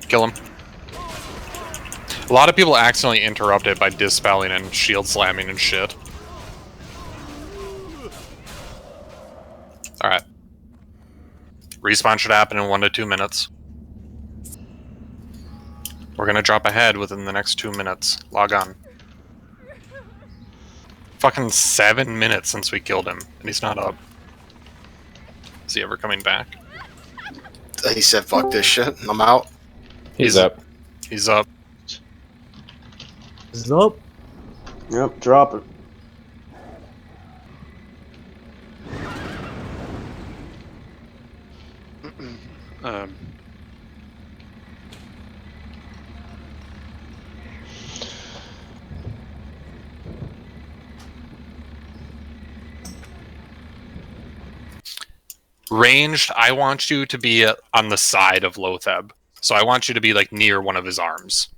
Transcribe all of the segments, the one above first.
Kill him. A lot of people accidentally interrupt it by dispelling and shield slamming and shit. Alright. Respawn should happen in 1 to 2 minutes. We're gonna drop ahead within the next 2 minutes. Log on. Fucking 7 minutes since we killed him, and he's not up. Is he ever coming back? He said, fuck this shit, I'm out. He's up. He's up. He's up. Yep, drop it. Ranged, I want you to be on the side of Loatheb. So I want you to be like near one of his arms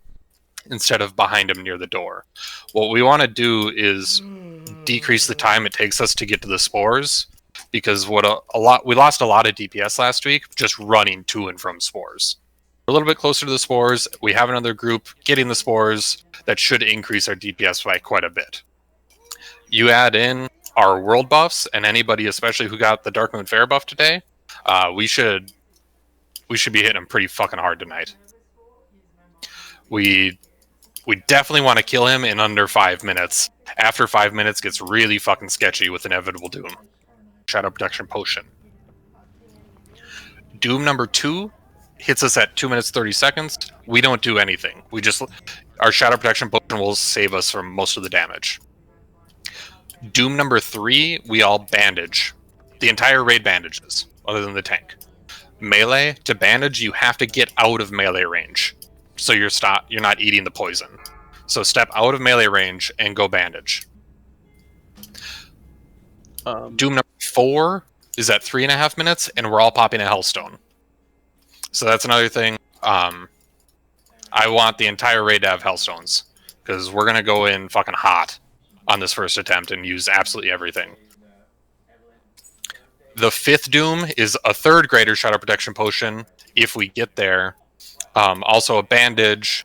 instead of behind him near the door. What we want to do is decrease the time it takes us to get to the spores, because we lost a lot of DPS last week just running to and from spores. We're a little bit closer to the spores. We have another group getting the spores that should increase our DPS by quite a bit. You add in our world buffs, and anybody especially who got the Dark Moon Fair buff today, we should be hitting them pretty fucking hard tonight. We definitely want to kill him in under 5 minutes. After 5 minutes gets really fucking sketchy with Inevitable Doom. Shadow Protection Potion. Doom number 2 hits us at 2 minutes 30 seconds. We don't do anything. Our Shadow Protection Potion will save us from most of the damage. Doom number 3, we all bandage. The entire raid bandages, other than the tank. Melee, to bandage, you have to get out of melee range. So you're not eating the poison. So step out of melee range and go bandage. Doom number 4 is at 3.5 minutes, and we're all popping a Hellstone. So that's another thing. I want the entire raid to have Hellstones, because we're going to go in fucking hot on this first attempt and use absolutely everything. The 5th Doom is a 3rd greater Shadow Protection Potion, if we get there. Also a bandage.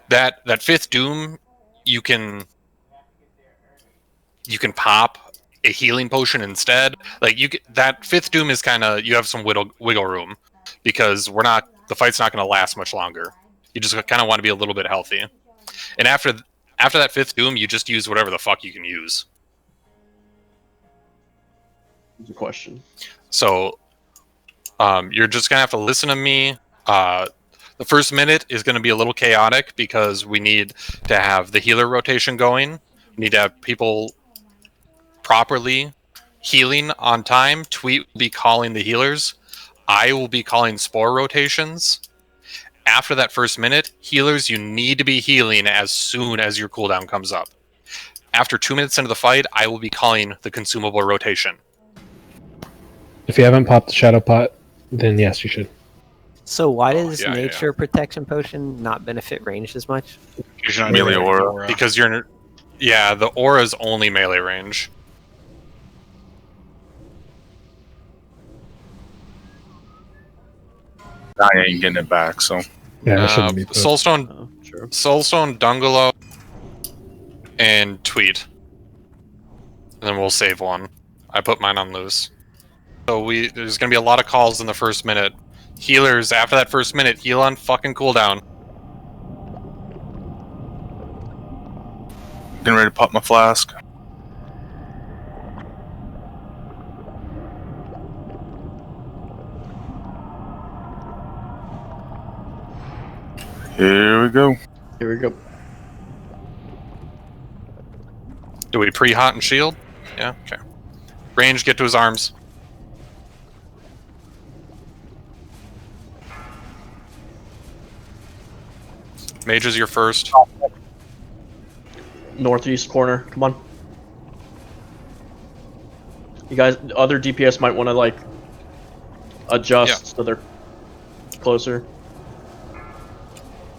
That 5th Doom, you can pop a healing potion instead. Like that 5th Doom is kind of, you have some wiggle room, because the fight's not going to last much longer. You just kind of want to be a little bit healthy. And after that 5th Doom, you just use whatever the fuck you can use. Good question. So, you're just going to have to listen to me. The first minute is going to be a little chaotic, because we need to have the healer rotation going. We need to have people properly healing on time. Tweet will be calling the healers. I will be calling spore rotations. After that first minute, healers, you need to be healing as soon as your cooldown comes up. After 2 minutes into the fight, I will be calling the consumable rotation. If you haven't popped the Shadow Pot, then yes, you should. So why does Nature Protection Potion not benefit ranged as much? Because you're not melee aura. Because the aura is only melee range. I ain't getting it back, so. Yeah, that shouldn't be Soulstone, Sure. Soulstone, Dungalow, and Tweet. And then we'll save one. I put mine on loose. So there's going to be a lot of calls in the first minute. Healers, after that first minute, heal on fucking cooldown. Getting ready to pop my flask. Here we go. Here we go. Do we pre-hot and shield? Yeah, okay. Range, get to his arms. Mage is your first. Northeast corner. Come on. You guys, other DPS might want to like adjust so they're closer.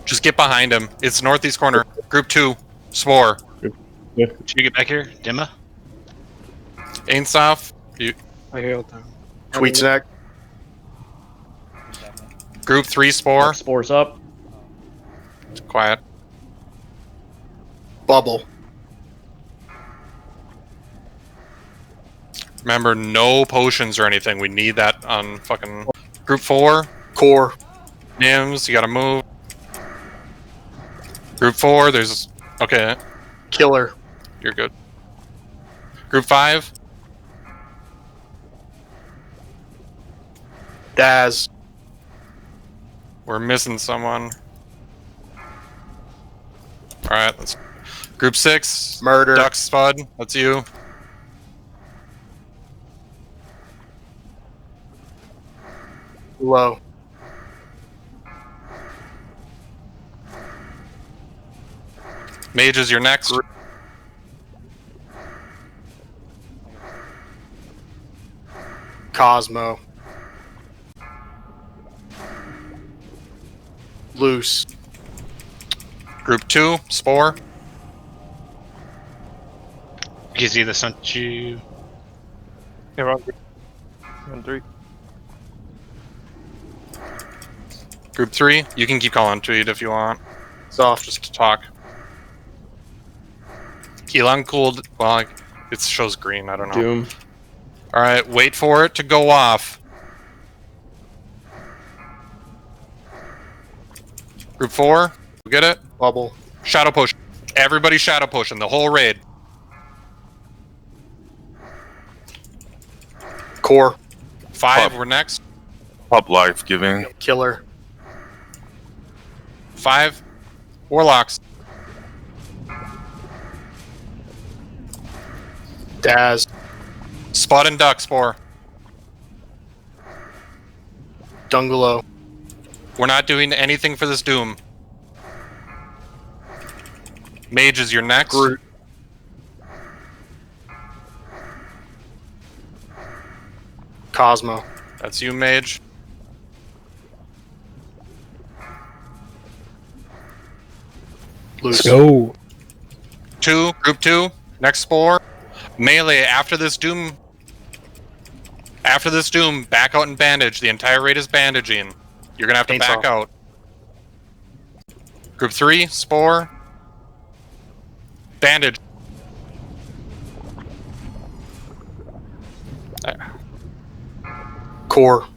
Just get behind him. It's northeast corner. Group 2. Spore. Group Should you get back here, Dimma? Ainsoff, you I hear it. Tweets neck. group 3 spore. Spores up. Quiet. Bubble. Remember, no potions or anything. We need that on fucking group 4. Core. Nims, you gotta move. Group 4, there's... Okay, Killer. you're good. Group 5. Daz. We're missing someone. Alright, let's... Group 6. Murder. Duck Spud, that's you. Low. Mage is your next. Cosmo. Loose. Group 2, Spore. You see this sent you. Yeah, wrong. 3. Group 3, you can keep calling tweet if you want. Soft. Just to talk. Keelan cooled. Well, it shows green, I don't know. Doom. Alright, wait for it to go off. Group 4, you get it? Bubble. Shadow potion. Everybody shadow potion, the whole raid. Core. 5, Pop. we're next. Pop life giving. Killer. 5, Warlocks. Daz. Spot and Duck Spore. Dungalow. We're not doing anything for this Doom. Mage is your next. Groot. Cosmo. That's you, Mage. Loose. Let's go. 2, Group 2, next Spore. Melee, after this Doom, back out and bandage. The entire raid is bandaging. You're gonna have to Chainsaw. back out. Group 3, Spore. Bandage. Core.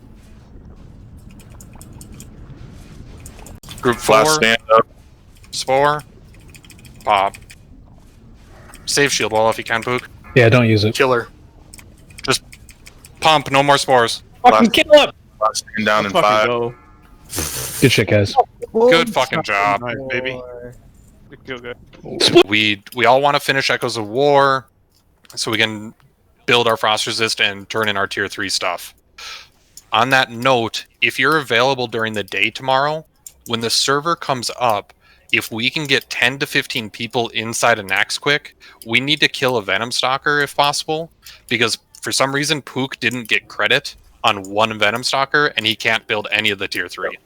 Group 4, Last stand up. Spore. Pop. Save shield wall if you can, Pook. Yeah, don't use it. Killer. Pump, no more spores. Fucking kill him! Last stand down in Let's fucking 5. go. Good shit, guys. Good fucking job. Nice, baby. We feel good. We all want to finish Echoes of War so we can build our Frost Resist and turn in our Tier 3 stuff. On that note, if you're available during the day tomorrow, when the server comes up, if we can get 10 to 15 people inside a Naxx quick, we need to kill a Venom Stalker if possible, because for some reason Pook didn't get credit on one Venom Stalker and he can't build any of the Tier 3.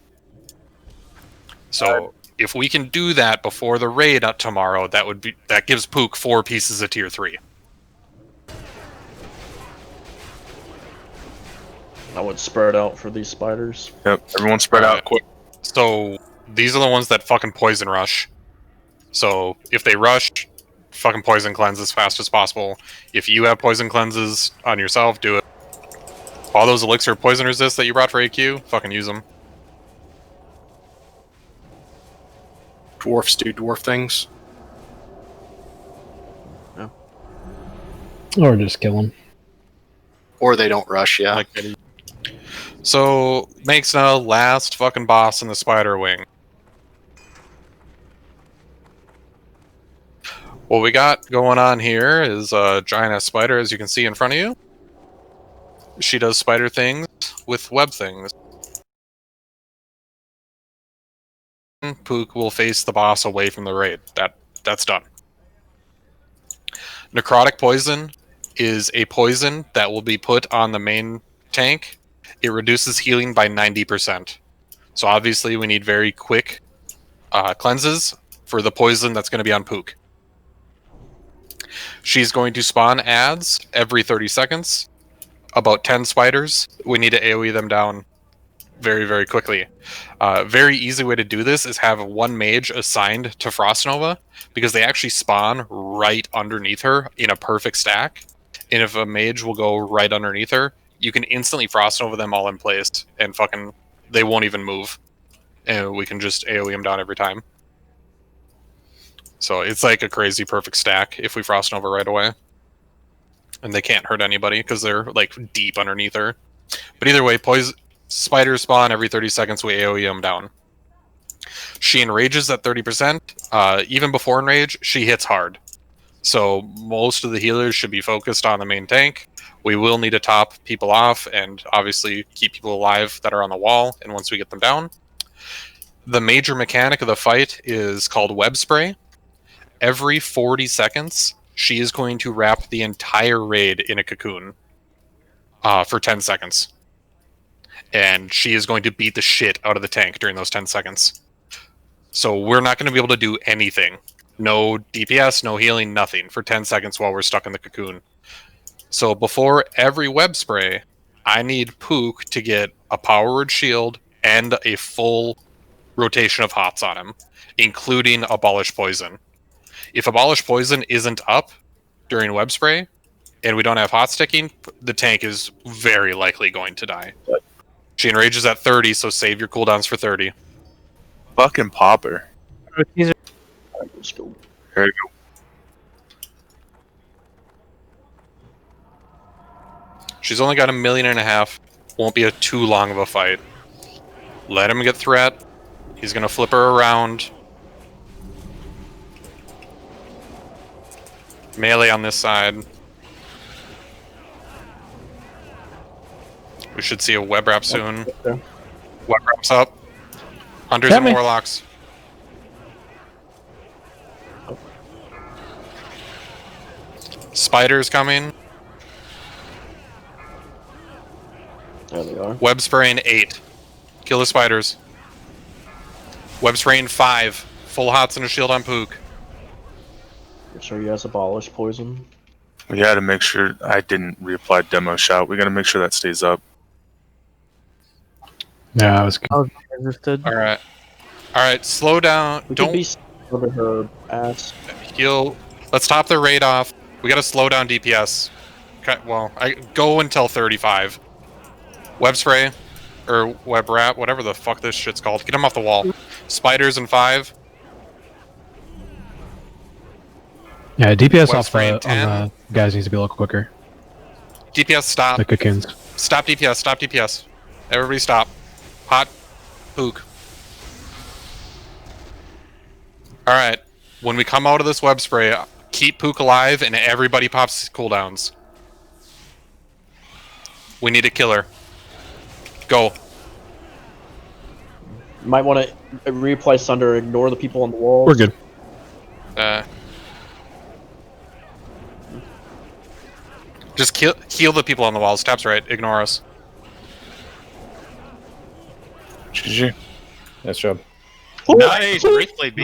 So if we can do that before the raid tomorrow, that gives Pook 4 pieces of Tier 3. I would spread out for these spiders. Yep, everyone spread out quick. So these are the ones that fucking poison rush. So if they rush, fucking poison cleanse as fast as possible. If you have poison cleanses on yourself, do it. All those elixir poison resist that you brought for AQ, fucking use them. Dwarfs do dwarf things. Or just kill him. Or they don't rush, yeah. So Maexanna, last fucking boss in the spider wing. What we got going on here is a giant-ass spider, as you can see in front of you. She does spider things with web things. Pook will face the boss away from the raid. That's done. Necrotic Poison is a poison that will be put on the main tank. It reduces healing by 90%. So obviously we need very quick cleanses for the poison that's going to be on Pook. She's going to spawn ads every 30 seconds. About 10 spiders. We need to AoE them down very, very quickly. Very easy way to do this is have one mage assigned to Frost Nova, because they actually spawn right underneath her in a perfect stack. And if a mage will go right underneath her, you can instantly Frost Nova them all in place, and fucking they won't even move. And we can just AoE them down every time. So it's like a crazy perfect stack if we Frost Nova right away. And they can't hurt anybody because they're like deep underneath her. But either way, spiders spawn every 30 seconds. We AoE them down. She enrages at 30%. Even before enrage, she hits hard. So most of the healers should be focused on the main tank. We will need to top people off and obviously keep people alive that are on the wall. And once we get them down, the major mechanic of the fight is called web spray. Every 40 seconds, she is going to wrap the entire raid in a cocoon for 10 seconds. And she is going to beat the shit out of the tank during those 10 seconds. So we're not going to be able to do anything. No DPS, no healing, nothing for 10 seconds while we're stuck in the cocoon. So before every web spray, I need Pook to get a power word shield and a full rotation of hots on him, including Abolish Poison. If Abolish Poison isn't up during web spray, and we don't have hot sticking, the tank is very likely going to die. She enrages at 30, so save your cooldowns for 30. Fucking popper. Let's go. There you go. She's only got 1.5 million. Won't be too long of a fight. Let him get threat. He's gonna flip her around. Melee on this side. We should see a web wrap soon. Okay. Web wraps up. Hunters Got and me. warlocks. Spiders coming. There they are. Web spraying 8. Kill the spiders. Web spraying 5. Full hots and a shield on Pook. Make sure he has Abolish Poison. We gotta make sure I didn't reapply demo shout. We gotta make sure that stays up. Yeah, I was. Understood. Alright. Alright, slow down. We could Don't be over her ass. heal. Let's top the raid off. We gotta slow down DPS. Okay, well, I go until 35. Web spray. Or web wrap, whatever the fuck this shit's called. Get them off the wall. Spiders in 5. Yeah, DPS Web off spraying on 10. the guys needs to be a little quicker. DPS stop. The cocoons. Stop DPS, stop DPS. Everybody stop. Hot. Pook. Alright. When we come out of this web spray, keep Pook alive and everybody pops cooldowns. We need a killer. Go. You might want to reapply Sunder, ignore the people on the wall. We're good. Just heal the people on the walls. Taps right. Ignore us. GG. Nice job. Nice! Wraithblade, baby!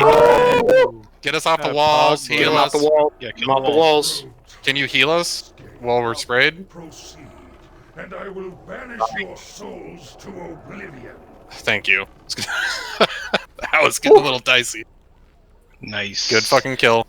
Get us off the walls. Get Heal him out us. the wall. Yeah, Get kill him out the walls. Can you heal us while we're sprayed? Proceed, and I will banish your souls to oblivion. Thank you. That was getting a little dicey. Nice. Good fucking kill.